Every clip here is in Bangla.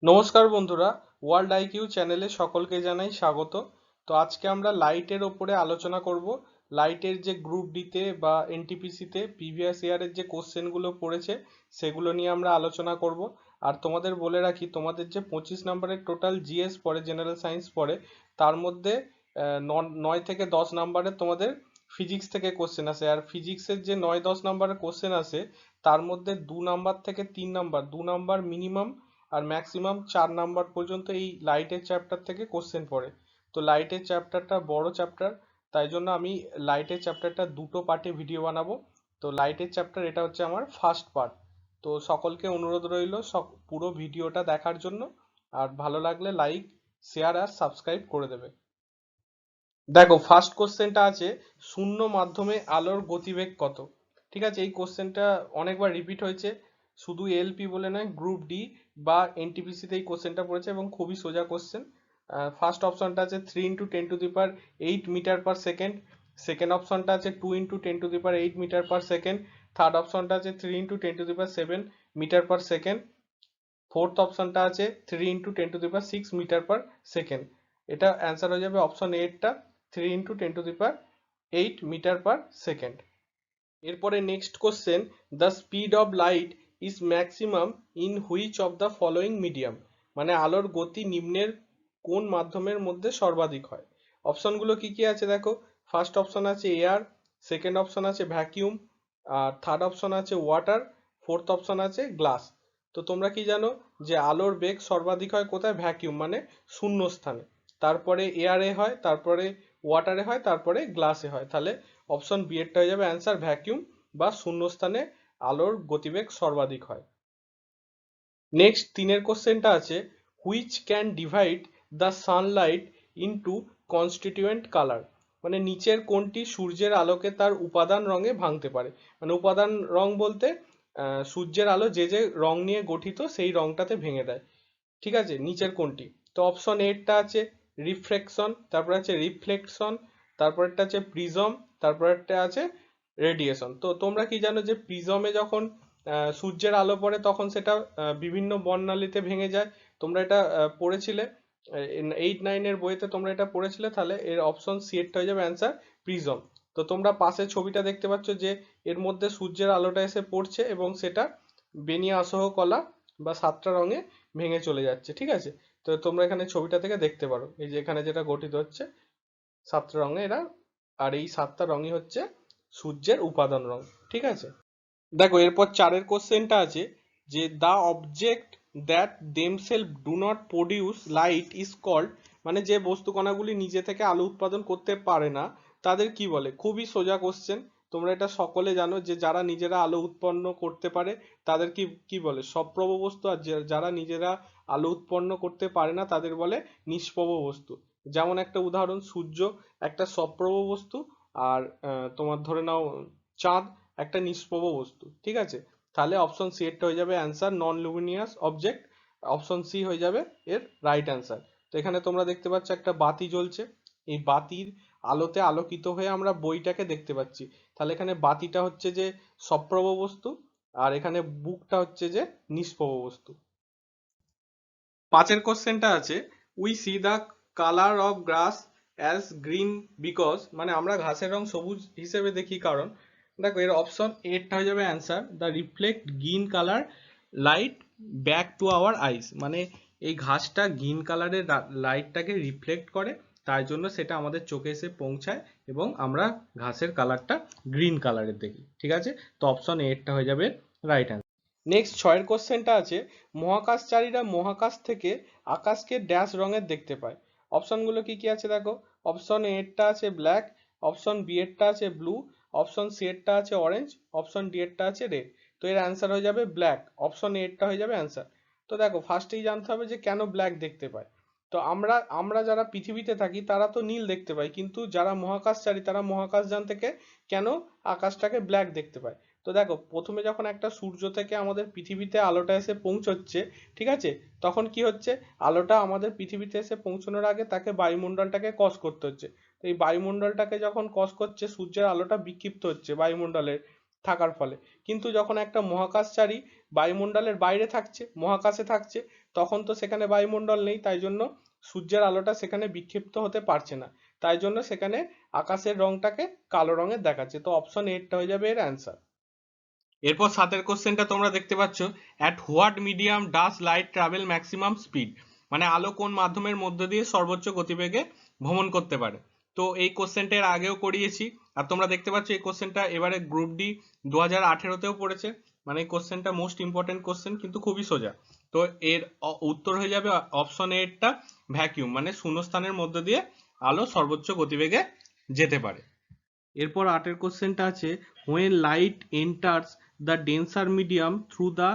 নমস্কার বন্ধুরা, ওয়ার্ল্ড আইকিউ চ্যানেলে সকলকে জানাই স্বাগত। তো আজকে আমরা লাইটের ওপরে আলোচনা করব। লাইটের যে গ্রুপ ডিতে বা এনটিপিসিতে প্রিভিয়াস ইয়ারের যে কোশ্চেনগুলো পড়েছে সেগুলো নিয়ে আমরা আলোচনা করব। আর তোমাদের বলে রাখি, তোমাদের যে 25 নম্বরের টোটাল জিএস পড়ে, জেনারেল সায়েন্স পড়ে, তার মধ্যে 9 থেকে 10 নম্বরের তোমাদের ফিজিক্স থেকে কোশ্চেন আসে। আর ফিজিক্সের যে 9-10 নম্বরের কোশ্চেন আসে তার মধ্যে 2 নাম্বার থেকে 3 নাম্বার, 2 নাম্বার মিনিমাম আর ম্যাক্সিমাম 4 নাম্বার পর্যন্ত এই লাইটের চ্যাপ্টার থেকে কোশ্চেন পড়ে। তো লাইটের চ্যাপ্টারটা বড় চ্যাপ্টার, তাই জন্য আমি লাইটের চ্যাপ্টারটা দুটো পার্টে ভিডিও বানাবো। তো লাইটের চ্যাপ্টার এটা হচ্ছে আমার ফার্স্ট পার্ট। তো সকলকে অনুরোধ রইল পুরো ভিডিওটা দেখার জন্য। আর ভালো লাগলে লাইক, শেয়ার আর সাবস্ক্রাইব করে দেবে। দেখো, ফার্স্ট কোশ্চেনটা আছে, শূন্য মাধ্যমে আলোর গতিবেগ কত। ঠিক আছে, এই কোশ্চেনটা অনেকবার রিপিট হয়েছে, শুধু এলপি বলে নয়, গ্রুপ ডি বা এনটিপিসি তে এই কোশ্চেনটা পড়েছে এবং খুবই সোজা কোশ্চেন। ফার্স্ট অপশনটা আছে 3 × 10⁸ মিটার পার সেকেন্ড, সেকেন্ড অপশনটা আছে 2 × 10⁸ মিটার পার সেকেন্ড, থার্ড অপশনটা আছে 3 × 10⁷ মিটার পার সেকেন্ড, ফোর্থ অপশনটা আছে 3 × 10⁶ মিটার পার সেকেন্ড। এটা অ্যান্সার হয়ে যাবে অপশন এটটা, 3 × 10⁸ মিটার পার সেকেন্ড। এরপরে next question, the speed of light is maximum in which of the following medium. মানে আলোর গতি নিম্নের কোন মাধ্যমের মধ্যে সর্বাধিক হয়। অপশনগুলো কি কি আছে দেখো, ফার্স্ট অপশন আছে এয়ার, সেকেন্ড অপশন আছে ভ্যাকিউম, আর থার্ড অপশন আছে ওয়াটার, ফোর্থ অপশন আছে গ্লাস। তো তোমরা কি জানো যে আলোর বেগ সর্বাধিক হয় কোথায়? ভ্যাকিউম মানে শূন্য স্থানে, তারপরে এয়ারে হয়, তারপরে ওয়াটারে হয়, তারপরে গ্লাসে হয়। তাহলে অপশন বি এরটা হয়ে যাবে অ্যান্সার, ভ্যাকিউম বা শূন্যস্থানে আলোর গতিবেগ সর্বাধিক হয়। নেক্সট তিনের কোশ্চেনটা আছে, which can divide the Sunlight into constituent colour. মানে নিচের কোনটি সূর্যের আলোকে তার উপাদান রঙে ভাঙতে পারে। মানে উপাদান রং বলতে সূর্যের আলো যে যে রং নিয়ে গঠিত সেই রংটাতে ভেঙে দেয়। ঠিক আছে, নিচের কোনটি? তো অপশন এরটা আছে রিফ্লেকশন, তারপর আছে রিফ্লেকশন, তারপরটা আছে প্রিজম, তারপরটা আছে রেডিয়েশন। তো তোমরা কি জানো যে প্রিজমে যখন সূর্যের আলো পড়ে তখন সেটা বিভিন্ন বর্ণালীতে ভেঙে যায়। তোমরা এটা পড়েছিলে 8-9 এর বইতে, তোমরা এটা পড়েছিলে। তাহলে এর অপশন সি এরটা হয়ে যাবে অ্যান্সার, প্রিজম। তো তোমরা পাশে ছবিটা দেখতে পাচ্ছ যে এর মধ্যে সূর্যের আলোটা এসে পড়ছে এবং সেটা বেনিয়া আসহ কলা বা 7টা রঙে ভেঙে চলে যাচ্ছে। ঠিক আছে, তো তোমরা এখানে ছবিটা থেকে দেখতে পারো, এই যে এখানে যেটা গঠিত হচ্ছে 7টা রঙে এরা, আর এই 7টা রঙই হচ্ছে সূর্যের উপাদান রং। ঠিক আছে, দেখো এরপর চারের কোশ্চেনটা আছে যে the object that themselves do not produce light is called. মানে যে বস্তু কণাগুলি নিজে থেকে আলো উৎপাদন করতে পারে না তাদের কি বলে। খুবই সোজা কোশ্চেন, তোমরা এটা সকলে জানো যে যারা নিজেরা আলো উৎপন্ন করতে পারে তাদের কি কি বলে, সপ্রভ বস্তু। আর যারা নিজেরা আলো উৎপন্ন করতে পারে না তাদের বলে নিষ্প্রভ বস্তু। যেমন একটা উদাহরণ, সূর্য একটা সপ্রভ বস্তু, আর তোমার ধরে নাও চাঁদ একটা নিষ্প্রভ বস্তু। ঠিক আছে, তাহলে অপশন সি এরটা হয়ে যাবে অ্যান্সার, নন লুমিনিয়াস অবজেক্ট। অপশন সি হয়ে যাবে এর রাইট অ্যান্সার। তো এখানে তোমরা দেখতে পাচ্ছ একটা বাতি জ্বলছে, এই বাতির আলোতে আলোকিত হয়ে আমরা বইটাকে দেখতে পাচ্ছি। তাহলে এখানে বাতিটা হচ্ছে যে সপ্রভ বস্তু, আর এখানে বুকটা হচ্ছে যে নিষ্প্রভ বস্তু। পাঁচের কোশ্চেনটা আছে, we see the colour of glass as green because. মানে আমরা ঘাসের রং সবুজ হিসেবে দেখি কারণ, দেখো এর অপশন এরটা হয়ে যাবে answer, the reflect green colour light back to our eyes. মানে এই ঘাসটা গ্রিন কালারের লাইটটাকে রিফ্লেক্ট করে, তাই জন্য সেটা আমাদের চোখে এসে পৌঁছায় এবং আমরা ঘাসের কালারটা গ্রিন কালারের দেখি। ঠিক আছে, তো অপশন এরটা হয়ে যাবে রাইট অ্যান্সার। নেক্সট ছয়ের কোশ্চেনটা আছে, মহাকাশচারীরা মহাকাশ থেকে আকাশকে ড্যাশ রঙের দেখতে পায়। অপশনগুলো কি কি আছে দেখো, অপশন এরটা আছে ব্ল্যাক, অপশন বি এরটা আছে ব্লু, অপশন সি এরটা আছে অরেঞ্জ, অপশন ডি এরটা আছে রেড। তো এর অ্যান্সার হয়ে যাবে ব্ল্যাক, অপশন এরটা হয়ে যাবে অ্যান্সার। তো দেখো ফার্স্টেই জানতে হবে যে কেন ব্ল্যাক দেখতে পায়। তো আমরা আমরা যারা পৃথিবীতে থাকি তারা তো নীল দেখতে পাই, কিন্তু যারা মহাকাশচারী তারা মহাকাশযান থেকে কেন আকাশটাকে ব্ল্যাক দেখতে পায়। তো দেখো, প্রথমে যখন একটা সূর্য থেকে আমাদের পৃথিবীতে আলোটা এসে পৌঁছচ্ছে, ঠিক আছে, তখন কি হচ্ছে, আলোটা আমাদের পৃথিবীতে এসে পৌঁছানোর আগে তাকে বায়ুমণ্ডলটাকে ক্রস করতে হচ্ছে। তো এই বায়ুমণ্ডলটাকে যখন ক্রস করছে সূর্যের আলোটা বিক্ষিপ্ত হচ্ছে বায়ুমণ্ডলের থাকার ফলে। কিন্তু যখন একটা মহাকাশচারী বায়ুমণ্ডলের বাইরে থাকছে, মহাকাশে থাকছে, তখন তো সেখানে বায়ুমণ্ডল নেই, তাই জন্য সূর্যের আলোটা সেখানে বিক্ষিপ্ত হতে পারছে না, তাই জন্য সেখানে আকাশের রংটাকে কালো রঙের দেখাচ্ছে। তো অপশন এরটা হয়ে যাবে এর অ্যান্সার। এরপর 7 কোশ্চেনটা তোমরা দেখতে পাচ্ছ, at what medium does light travel maximum speed, মানে আলো কোন মাধ্যমের মধ্য দিয়ে সর্বোচ্চ গতিবেগে ভ্রমণ করতে পারে। তো এই কোশ্চেনটা এর আগেও করিয়েছি, আর তোমরা দেখতে পাচ্ছ এই কোশ্চেনটা এবারে গ্রুপ ডি 2018তেও পড়েছে, মানে এই কোশ্চেনটা মোস্ট ইম্পর্টেন্ট কোশ্চেন, কিন্তু খুবই সোজা। তো এর উত্তর হয়ে যাবে অপশন এরটা ভ্যাকিউম, মানে শূন্যস্থানের মধ্য দিয়ে আলো সর্বোচ্চ গতিবেগে যেতে পারে। এরপর 8 কোশ্চেনটা আছে, when light enters the denser medium through the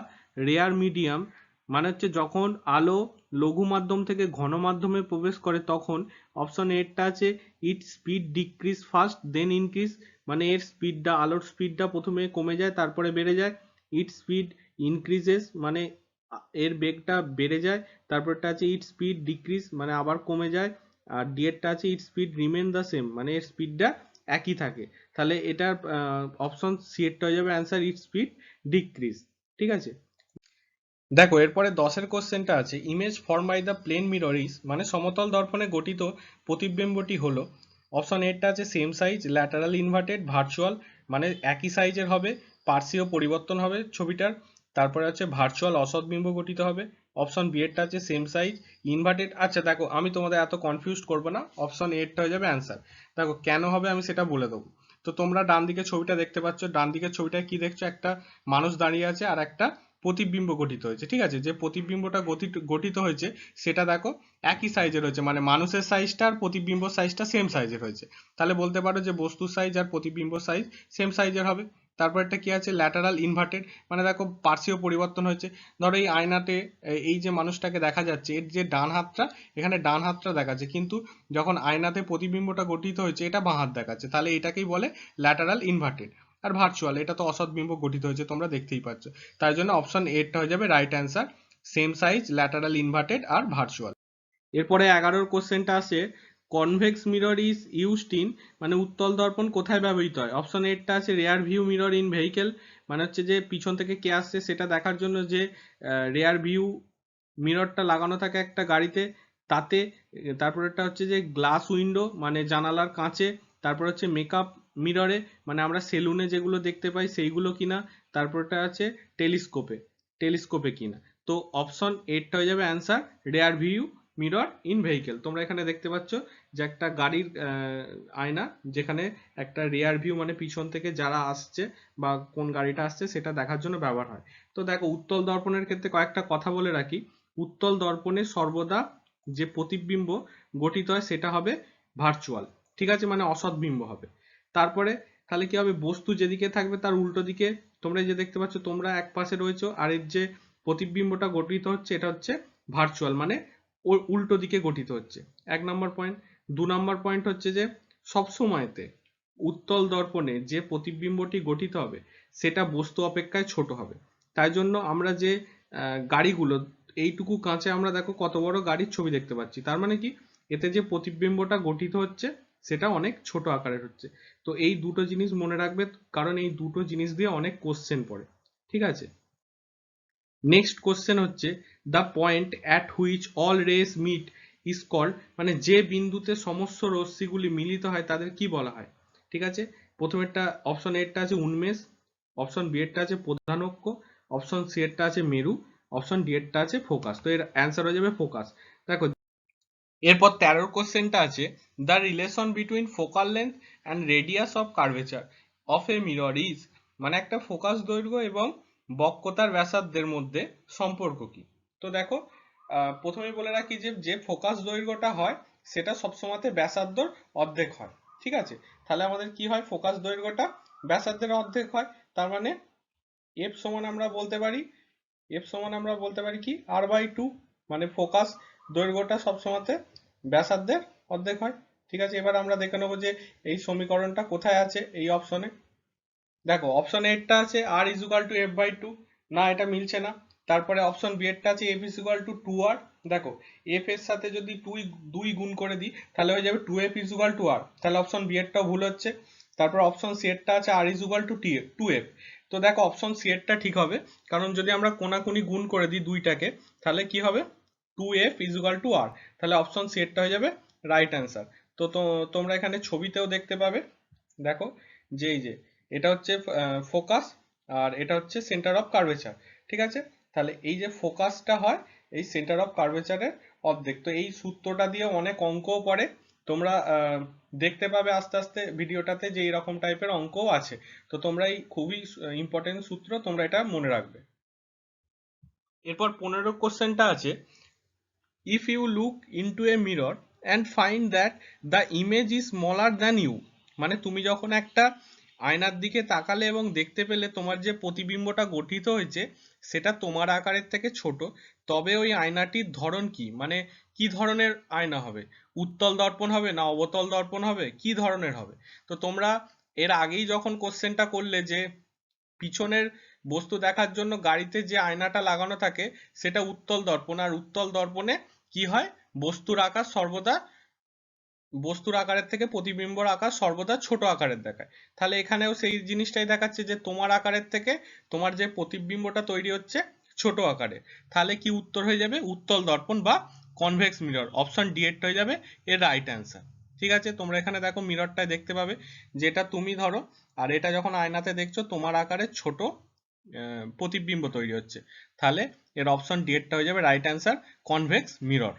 rare medium, মানে হচ্ছে যখন আলো লঘু মাধ্যম থেকে ঘন মাধ্যমে প্রবেশ করে তখন অপশন এরটা আছে it speed decrease first then increase, মানে এর স্পিডটা, আলোর স্পিডটা প্রথমে কমে যায় তারপরে বেড়ে যায়। ইট স্পিড ইনক্রিজেস, মানে এর বেগটা বেড়ে যায়। তারপরটা আছে ইট স্পিড ডিক্রিজ, মানে আবার কমে যায়। আর ডি এরটা আছে it speed remain the same, মানে এর স্পিডটা একই থাকে। তাহলে এটার অপশন সি এরটা হয়ে যাবে অ্যান্সার, ইট স্পিড ডিক্রিজ। ঠিক আছে, দেখো এরপরে 10 কোশ্চেনটা আছে, image form by the plane mirror is, মানে সমতল দর্পণে গঠিত প্রতিবিম্বটি হলো। অপশন এরটা আছে same size, lateral inverted, virtual, মানে একই সাইজের হবে, পার্শ্বীয় পরিবর্তন হবে ছবিটার। তারপরে আছে ভার্চুয়াল, অসৎ বিম্ব গঠিত হবে। অপশন বি এরটা আছে সেম সাইজ, ইনভার্টেড। আচ্ছা দেখো, আমি তোমাদের এত কনফিউজ করবো না, অপশন এরটা হয়ে যাবে অ্যান্সার। দেখো কেন হবে আমি সেটা বলে দেবো। তো তোমরা ডান দিকে ছবিটা দেখতে পাচ্ছ, ডান দিকের ছবিটায় কি দেখছো, একটা মানুষ দাঁড়িয়ে আছে আর একটা প্রতিবিম্ব গঠিত হয়েছে। ঠিক আছে, যে প্রতিবিম্বটা গঠিত হয়েছে সেটা দেখো একই সাইজের হয়েছে, মানে মানুষের সাইজটা আর প্রতিবিম্ব সাইজটা সেম সাইজের হয়েছে। তাহলে বলতে পারো যে বস্তুর সাইজ আর প্রতিবিম্ব সাইজ সেম সাইজের হবে। তারপর একটা কি আছে, ল্যাটারাল ইনভার্টেড, মানে দেখো পার্শ্বীয় পরিবর্তন হয়েছে। ধরো এই আয়নাতে এই যে মানুষটাকে দেখা যাচ্ছে, এর যে ডান হাতটা, এখানে ডান হাতটা দেখাচ্ছে, কিন্তু যখন আয়নাতে প্রতিবিম্বটা গঠিত হয়েছে এটা বাঁ হাত দেখাচ্ছে, তাহলে এটাকেই বলে ল্যাটারাল ইনভার্টেড। আর ভার্চুয়াল, এটা তো অসৎ বিম্ব গঠিত হয়েছে, তোমরা দেখতেই পাচ্ছ। তাই জন্য অপশন এরটা হয়ে যাবে right answer, same size, lateral inverted আর ভার্চুয়াল। এরপরে 11 কোশ্চেনটা আছে, convex mirror is used in, মানে উত্তল দর্পণ কোথায় ব্যবহৃত হয়। অপশন এরটা আছে rear view mirror in vehicle, মানে হচ্ছে যে পিছন থেকে কে আসছে সেটা দেখার জন্য যে রেয়ার ভিউ মিররটা লাগানো থাকে একটা গাড়িতে, তাতে। তারপরেরটা হচ্ছে যে গ্লাস উইন্ডো, মানে জানালার কাঁচে। তারপর হচ্ছে মেকআপ মিররে, মানে আমরা সেলুনে যেগুলো দেখতে পাই সেইগুলো কিনা। তারপরটা আছে টেলিস্কোপে কিনা। তো অপশন এরটা হয়ে যাবে answer, rare view mirror in vehicle. তোমরা এখানে দেখতে পাচ্ছ যে একটা গাড়ির আয়না, যেখানে একটা রেয়ার ভিউ, মানে পিছন থেকে যারা আসছে বা কোন গাড়িটা আসছে সেটা দেখার জন্য ব্যবহার হয়। তো দেখো উত্তল দর্পণের ক্ষেত্রে কয়েকটা কথা বলে রাখি। উত্তল দর্পণে সর্বদা যে প্রতিবিম্ব গঠিত হয় সেটা হবে ভার্চুয়াল। ঠিক আছে, মানে অসৎ বিম্ব হবে। তারপরে তাহলে কি হবে, বস্তু যেদিকে থাকবে তার উল্টো দিকে তোমরা যে দেখতে পাচ্ছ, তোমরা এক পাশে রয়েছো, আর এর যে প্রতিবিম্বটা গঠিত হচ্ছে এটা হচ্ছে ভার্চুয়াল, মানে ওর উল্টো দিকে গঠিত হচ্ছে। 1 নম্বর পয়েন্ট। 2 নম্বর পয়েন্ট হচ্ছে যে সবসময়তে উত্তল দর্পণে যে প্রতিবিম্বটি গঠিত হবে সেটা বস্তু অপেক্ষায় ছোট হবে। তাই জন্য আমরা যে গাড়িগুলো, এইটুকু কাঁচে আমরা দেখো কত বড় গাড়ির ছবি দেখতে পাচ্ছি, তার মানে কি, এতে যে প্রতিবিম্বটা গঠিত হচ্ছে সেটা অনেক ছোট আকারের হচ্ছে। তো এই দুটো জিনিস মনে রাখবে, কারণ এই দুটো জিনিস দিয়ে অনেক কোশ্চেন পড়ে। ঠিক আছে, নেক্সট কোশ্চেন হচ্ছে, the point at which all rays meet is called, মানে যে বিন্দুতে সমস্ত রশ্মিগুলি মিলিত হয় তাদের কি বলা হয়। ঠিক আছে, প্রথমেরটা অপশন এরটা আছে উন্মেষ, অপশন বি এরটা আছে প্রধানক্ষ, অপশন সি এরটা আছে মেরু, অপশন ডি এরটা আছে ফোকাস। তো এর অ্যান্সার হয়ে যাবে ফোকাস। দেখো এরপর 13 কোশ্চেনটা আছে, the relation between focal length and radius of curvature of A mirror is, মানে একটা ফোকাস দৈর্ঘ্য এবং বক্রতার ব্যাসার্ধের মধ্যে সম্পর্ক কি। তো দেখো প্রথমে বলে রাখি যে যে ফোকাস দৈর্ঘ্যটা হয় সেটা সবসময় ব্যাসার্ধর অর্ধেক হয়। ঠিক আছে, তাহলে আমাদের কি হয়, ফোকাস দৈর্ঘ্যটা ব্যাসার্ধের অর্ধেক হয়, তার মানে এফ সমান আমরা বলতে পারি কি r/2, মানে ফোকাস দৈর্ঘ্যটা সবসময় ব্যাসার্ধের অর্ধেক হয়। ঠিক আছে, এবার আমরা দেখে নেবো যে এই সমীকরণটা কোথায় আছে এই অপশনে। দেখো অপশন এরটা আছে r=f/2, না এটা মিলছে না। তারপরে অপশন বি এরটা আছে f=2r। দেখো f এর সাথে যদি 2 গুণ করে দিই তাহলে হয়ে যাবে 2f=r, তাহলে অপশন বি এরটাও ভুল হচ্ছে। তারপর অপশন সি এরটা আছে r=2f। তো তো দেখো অপশন সি এরটা ঠিক হবে, কারণ যদি আমরা কোনাকুনি গুণ করে দিই দুইটাকে তাহলে কি হবে 2f ইকুয়াল টু r, তাহলে অপশন সি এরটা হয়ে যাবে রাইট অ্যান্সার। তো তোমরা এখানে ছবিতেও দেখতে পাবে, দেখো যে এই যে এটা হচ্ছে ফোকাস আর এটা হচ্ছে সেন্টার অফ কার্ভেচার, ঠিক আছে। তাহলে এই যে ফোকাসটা হয় এই সেন্টার অফ কার্ভেচারের অর্ধেক। তো এই সূত্রটা দিয়ে অনেক অঙ্কও পড়ে, তোমরা দেখতে পাবে আস্তে আস্তে ভিডিওটাতে যে এরকম টাইপের অঙ্কও আছে। তো তোমরা এই খুবই ইম্পর্টেন্ট সূত্র, তোমরা এটা মনে রাখবে। এরপর 15 কোশ্চেনটা আছে, if you look into a mirror and find that the image is smaller than you, মানে তুমি যখন একটা আয়নার দিকে তাকালে এবং দেখতে পেলে তোমার যে প্রতিবিম্বটা গঠিত হয়েছে সেটা তোমার আকারের থেকে ছোট, তবে ওই আয়নাটির ধরন কি, মানে কি ধরনের আয়না হবে, উত্তল দর্পণ হবে না অবতল দর্পণ হবে, কি ধরনের হবে। তো তোমরা এর আগেই যখন কোশ্চেনটা করলে যে পিছনের বস্তু দেখার জন্য গাড়িতে যে আয়নাটা লাগানো থাকে সেটা উত্তল দর্পণ, আর উত্তল দর্পণে কি হয় বস্তুর আকার সর্বদা বস্তুর আকারের থেকে প্রতিবিম্বর আকার সর্বদা ছোট আকারের দেখায়। তাহলে এখানেও সেই জিনিসটাই দেখাচ্ছে যে তোমার আকারের থেকে তোমার যে প্রতিবিম্বটা তৈরি হচ্ছে ছোট আকারে, তাহলে কি উত্তর হয়ে যাবে উত্তল দর্পণ বা কনভেক্স মিরর, অপশন ডি এর হয়ে যাবে এর রাইট অ্যান্সার। ঠিক আছে, তোমরা এখানে দেখো মিররটায় দেখতে পাবে যেটা তুমি ধরো আর এটা যখন আয়নাতে দেখছো তোমার আকারে ছোট প্রতিবিম্ব তৈরি হচ্ছে, তাহলে এর অপশন ডি এরটা হয়ে যাবে রাইট অ্যান্সার কনভেক্স মিরর।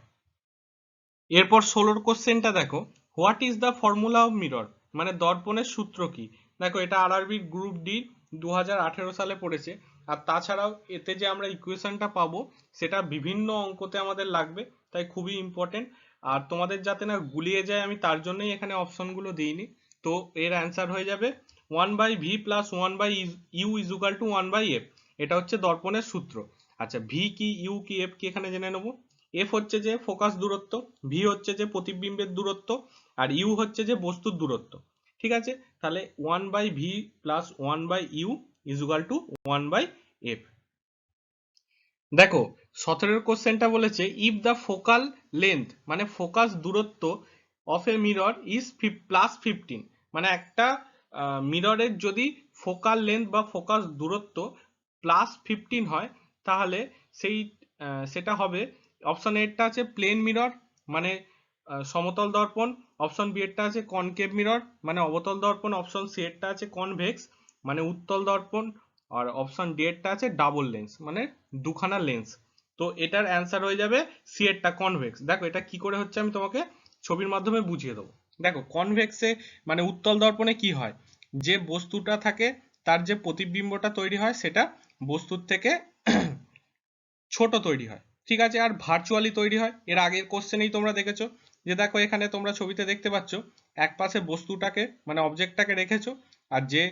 এরপর 16 কোশ্চেনটা দেখো, what is the formula of mirror, মানে দর্পণের সূত্র কি। দেখো এটা আরআরবি গ্রুপ ডি 2018 সালে পড়েছে, আর তাছাড়াও এতে যে আমরা ইকুয়েশনটা পাবো সেটা বিভিন্ন অঙ্কতে আমাদের লাগবে, তাই খুবই ইম্পর্টেন্ট। আর তোমাদের যাতে না গুলিয়ে যায় আমি তার জন্যই এখানে অপশনগুলো দিইনি। তো এর অ্যান্সার হয়ে যাবে 1/v plus 1/u equal to 1/f, এটা হচ্ছে দর্পণের সূত্র। আচ্ছা ভি কি ইউ কি এফ কি এখানে জেনে নেবো। এফ হচ্ছে যে ফোকাস দূরত্ব, ভি হচ্ছে যে প্রতিবিম্বের দূরত্ব, আর ইউ হচ্ছে যে বস্তুর দূরত্ব। ঠিক আছে, তাহলে 1/v plus 1/u equal to 1/f। দেখো 17 কোশ্চেনটা বলেছে ইফ দ্য ফোকাল লেন্থ, মানে ফোকাস দূরত্ব of A mirror is plus 15, মানে একটা মিররের যদি ফোকাল লেন্থ বা ফোকাস দূরত্ব প্লাস 15 হয় তাহলে সেই সেটা হবে, অপশন এরটা আছে প্লেন মিরর মানে সমতল দর্পণ, অপশন বি এরটা আছে কনকেভ মিরর মানে অবতল দর্পণ, অপশন সি এরটা আছে কনভেক্স মানে উত্তল দর্পণ, আর অপশন ডি এরটা আছে ডাবল লেন্স মানে দুখানা লেন্স। তো এটার অ্যান্সার হয়ে যাবে সি এরটা কনভেক্স। দেখো এটা কি করে হচ্ছে আমি তোমাকে ছবির মাধ্যমে বুঝিয়ে দেবো। দেখো কনভেক্সে মানে উত্তল দর্পণে কি হয়, যে বস্তুটা থাকে তার যে প্রতিবিম্বটা তৈরি হয় সেটা বস্তুর থেকে ছোট তৈরি হয়, ঠিক আছে, আর ভার্চুয়ালি তৈরি হয়। এর আগের কোশ্চেনেই তোমরা দেখেছো যে দেখো এখানে তোমরা ছবিতে দেখতে পাচ্ছ এক পাশে বস্তুটাকে মানে অবজেক্টটাকে রেখেছো, আর যে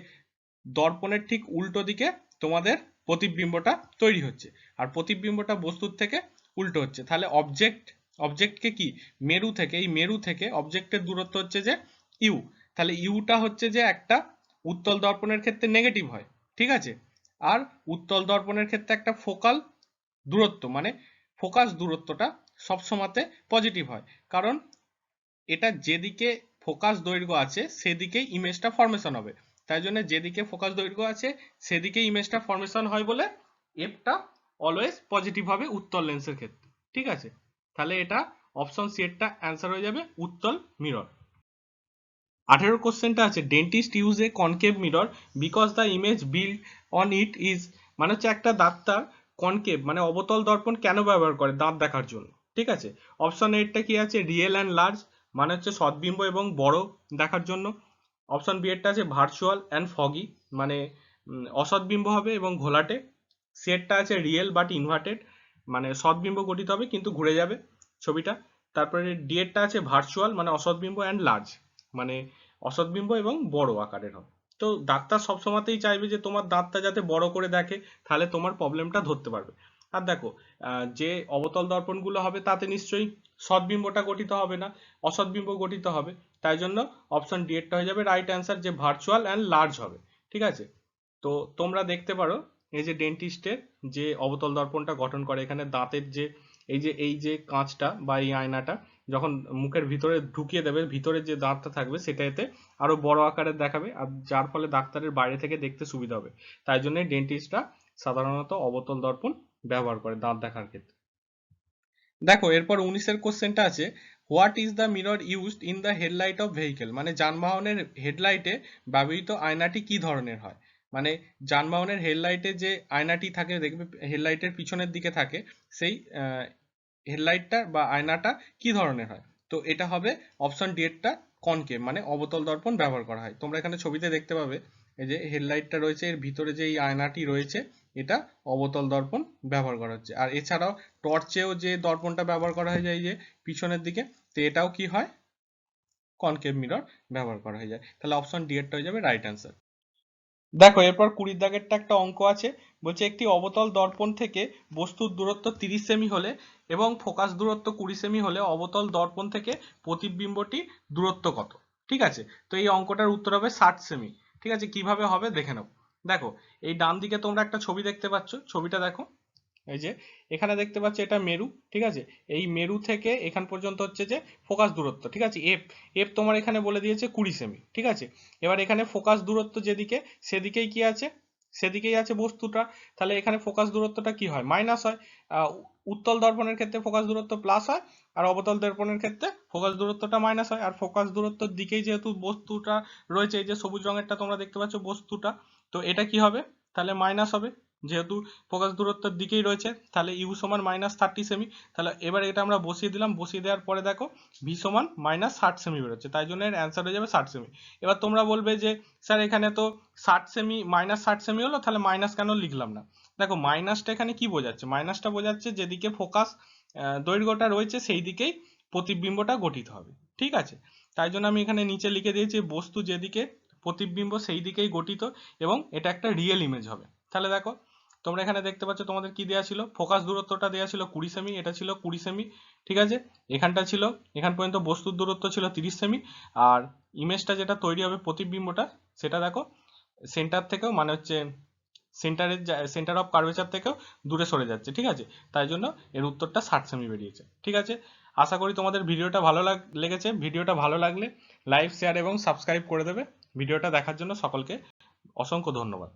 দর্পণের ঠিক উল্টো দিকে তোমাদের প্রতিবিম্বটা তৈরি হচ্ছে, আর প্রতিবিম্বটা বস্তুর থেকে উল্টো হচ্ছে। তাহলে অবজেক্টকে কি মেরু থেকে, এই মেরু থেকে অবজেক্টের দূরত্ব হচ্ছে যে ইউ, তাহলে ইউটা হচ্ছে যে একটা উত্তল দর্পণের ক্ষেত্রে নেগেটিভ হয়, ঠিক আছে, আর উত্তল দর্পণের ক্ষেত্রে একটা ফোকাল দূরত্ব মানে ফোকাস দূরত্বটা সবসময়তে পজিটিভ হয়, কারণ এটা যেদিকে ফোকাস দৈর্ঘ্য আছে সেদিকেই ইমেজটা ফরমেশন হবে, তাই জন্য যেদিকে ফোকাস দৈর্ঘ্য আছে সেদিকে ইমেজটা ফরমেশন হয় বলে এফটা অলওয়েজ পজিটিভ হবে উত্তল লেন্সের ক্ষেত্রে। ঠিক আছে, তাহলে এটা অপশন সি এরটা অ্যান্সার হয়ে যাবে উত্তল মিরর। 18 কোশ্চেনটা আছে dentist use a concave mirror because the image build on it is, মানে হচ্ছে একটা ডাক্তার কনকেভ মানে অবতল দর্পণ কেন ব্যবহার করে দাঁত দেখার জন্য। ঠিক আছে, অপশন এরটা কি আছে রিয়েল অ্যান্ড লার্জ মানে হচ্ছে সদ্বিম্ব এবং বড় দেখার জন্য, অপশন বি এরটা আছে ভার্চুয়াল অ্যান্ড ফগি মানে অসৎবিম্ব হবে এবং ঘোলাটে, সি এরটা আছে রিয়েল বাট ইনভার্টেড মানে সৎবিম্ব গঠিত হবে কিন্তু ঘুরে যাবে ছবিটা, তারপরে ডি এরটা আছে ভার্চুয়াল মানে অসৎবিম্ব অ্যান্ড লার্জ মানে অসৎবিম্ব এবং বড় আকারের হবে। তো ডাক্তার সবসময়তেই চাইবে যে তোমার দাঁতটা যাতে বড় করে দেখে, তাহলে তোমার প্রবলেমটা ধরতে পারবে। আর দেখো যে অবতল দর্পণগুলো হবে তাতে নিশ্চয়ই সৎবিম্বটা গঠিত হবে না, অসৎবিম্ব গঠিত হবে, তাই জন্য অপশন ডি এরটা হয়ে যাবে রাইট অ্যান্সার যে ভার্চুয়াল অ্যান্ড লার্জ হবে। ঠিক আছে, তো তোমরা দেখতে পারো এই যে ডেন্টিস্টের যে অবতল দর্পণটা গঠন করে এখানে দাঁতের যে এই যে কাঁচটা বা এই আয়নাটা যখন মুখের ভিতরে ঢুকিয়ে দেবে, ভিতরে যে দাঁতটা থাকবে সেটা এতে আরো বড় আকারের দেখাবে, আর যার ফলে ডাক্তারের বাইরে থেকে দেখতে সুবিধা হবে। তাই জন্য ডেন্টিস্টরা সাধারণত অবতল দর্পণ ব্যবহার করে দাঁত দেখার ক্ষেত্রে। দেখো এরপর 19-এর কোশ্চেনটা আছে, what is the mirror used in the headlight of vehicle, মানে যানবাহনের হেডলাইটে ব্যবহৃত আয়নাটি কি ধরনের হয়। মানে যানবাহনের হেডলাইটে যে আয়নাটি থাকে, দেখবে হেডলাইটের পিছনের দিকে থাকে, সেই হেডলাইটটা বা আয়নাটা কি ধরনের হয়। তো এটা হবে অপশন ডি এরটা কনকেভ, মানে অবতল দর্পণ ব্যবহার করা হয়। তোমরা এখানে ছবিতে দেখতে পাবে এই যে হেডলাইটটা রয়েছে, এর ভিতরে যে এই আয়নাটি রয়েছে এটা অবতল দর্পণ ব্যবহার করা হচ্ছে। আর এছাড়াও টর্চেও যে দর্পণটা ব্যবহার করা হয় যায় যে পিছনের দিকে, তো এটাও কি হয়, কনকেভ মিরর ব্যবহার করা হয়ে যায়। তাহলে অপশন ডি এরটা হয়ে যাবে রাইট অ্যান্সার। দেখো এরপর 20 দাগেরটা একটা অঙ্ক আছে, বলছে একটি অবতল দর্পণ থেকে বস্তুর দূরত্ব 30 সেমি হলে এবং ফোকাস দূরত্ব 20 সেমি হলে অবতল দর্পণ থেকে প্রতিবিম্বটি দূরত্ব কত। ঠিক আছে, তো এই অঙ্কটার উত্তর হবে 60 সেমি। ঠিক আছে, কিভাবে হবে দেখে নাও। দেখো এই ডান দিকে তোমরা একটা ছবি দেখতে পাচ্ছ, ছবিটা দেখো, এই যে এখানে দেখতে পাচ্ছ এটা মেরু। ঠিক আছে, এই মেরু থেকে এখান পর্যন্ত হচ্ছে যে ফোকাস দূরত্ব। ঠিক আছে, এফ এফ তোমার এখানে বলে দিয়েছে 20 সেমি। ঠিক আছে, এবার এখানে ফোকাস দূরত্ব যেদিকে সেদিকেই কি আছে, সেদিকেই আছে বস্তুটা। তাহলে এখানে ফোকাস দূরত্বটা কি হয়, মাইনাস হয়। উত্তল দর্পণের ক্ষেত্রে ফোকাস দূরত্ব প্লাস হয়, আর অবতল দর্পণের ক্ষেত্রে ফোকাস দূরত্বটা মাইনাস হয়। আর ফোকাস দূরত্বের দিকেই যেহেতু বস্তুটা রয়েছে, এই যে সবুজ রঙেরটা তোমরা দেখতে পাচ্ছ বস্তুটা, তো এটা কি হবে, তাহলে মাইনাস হবে। যেহেতু ফোকাস দূরত্বের দিকেই রয়েছে, তাহলে ইউ সমান -30 সেমি। তাহলে এবার এটা আমরা বসিয়ে দিলাম, বসিয়ে দেওয়ার পরে দেখো ভি সমান -60 সেমি বেরোচ্ছে, তাই জন্য এর অ্যান্সার হয়ে যাবে 60 সেমি। এবার তোমরা বলবে যে স্যার এখানে তো 60 সেমি -60 সেমি হলো, তাহলে মাইনাস কেন লিখলাম না। দেখো মাইনাসটা এখানে কি বোঝাচ্ছে, মাইনাসটা বোঝাচ্ছে যেদিকে ফোকাস দৈর্ঘ্যটা রয়েছে সেই দিকেই প্রতিবিম্বটা গঠিত হবে। ঠিক আছে, তাই জন্য আমি এখানে নিচে লিখে দিয়েছি বস্তু যেদিকে প্রতিবিম্ব সেই দিকেই গঠিত এবং এটা একটা রিয়েল ইমেজ হবে। তাহলে দেখো তোমরা এখানে দেখতে পাচ্ছ তোমাদের কি দেওয়া ছিল, ফোকাস দূরত্বটা দেওয়া ছিল 20 সেমি, এটা ছিল 20 সেমি। ঠিক আছে, এখানটা ছিল, এখান পর্যন্ত বস্তুর দূরত্ব ছিল 30 সেমি, আর ইমেজটা যেটা তৈরি হবে প্রতিবিম্বটা, সেটা দেখো সেন্টার থেকেও, মানে হচ্ছে সেন্টার অফ কার্ভেচার থেকেও দূরে সরে যাচ্ছে। ঠিক আছে, তাই জন্য এর উত্তরটা 60 সেমি বেরিয়েছে। ঠিক আছে, আশা করি তোমাদের ভিডিওটা ভালো লেগেছে। ভিডিওটা ভালো লাগলে লাইক, শেয়ার এবং সাবস্ক্রাইব করে দেবে। ভিডিওটা দেখার জন্য সকলকে অসংখ্য ধন্যবাদ।